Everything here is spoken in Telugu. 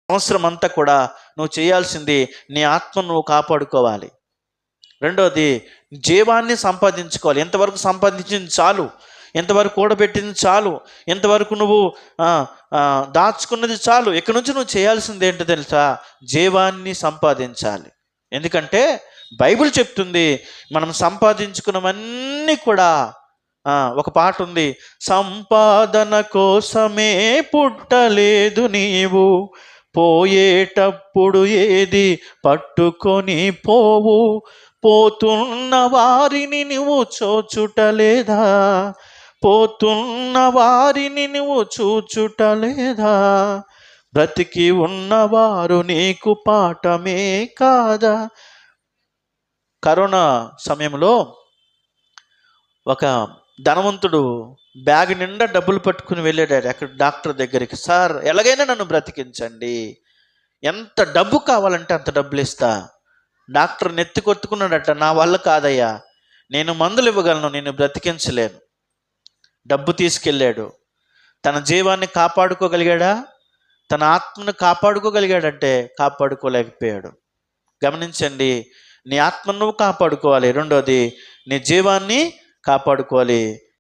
సంవత్సరం అంతా కూడా నువ్వు చేయాల్సింది నీ ఆత్మను నువ్వు కాపాడుకోవాలి. రెండోది, జీవాన్ని సంపాదించుకోవాలి. ఎంతవరకు సంపాదించింది చాలు, ఎంతవరకు కూడబెట్టింది చాలు, ఎంతవరకు నువ్వు దాచుకున్నది చాలు. ఇక నుంచి నువ్వు చేయాల్సింది ఏంటో తెలుసా? జీవాన్ని సంపాదించాలి. ఎందుకంటే బైబిల్ చెప్తుంది, మనం సంపాదించుకున్నవన్నీ కూడా ఒక పాట ఉంది, సంపాదన కోసమే పుట్టలేదు నీవు, పోయేటప్పుడు ఏది పట్టుకొని పోవు, పోతున్న వారిని నువ్వు చూచుటలేదా, పోతున్న వారిని నువ్వు చూచుటలేదా, బ్రతికి ఉన్నవారు నీకు పాఠమే కాదా. కరోనా సమయంలో ఒక ధనవంతుడు బ్యాగ్ నిండా డబ్బులు పట్టుకుని వెళ్ళాడు అక్కడ డాక్టర్ దగ్గరికి. సార్, ఎలాగైనా నన్ను బ్రతికించండి, ఎంత డబ్బు కావాలంటే అంత డబ్బులు ఇస్తా. డాక్టర్ నెత్తి కొట్టుకున్నాడట, నా వల్ల కాదయ్యా, నేను మందులు ఇవ్వగలను, నేను బ్రతికించలేను. డబ్బు తీసుకెళ్ళాడు. తన జీవాన్ని కాపాడుకోగలిగాడా? తన ఆత్మను కాపాడుకోగలిగాడంటే కాపాడుకోలేకపోయాడు. గమనించండి, నీ ఆత్మను నువ్వు కాపాడుకోవాలి. రెండోది, నీ జీవాన్ని కాపాడుకోవాలి.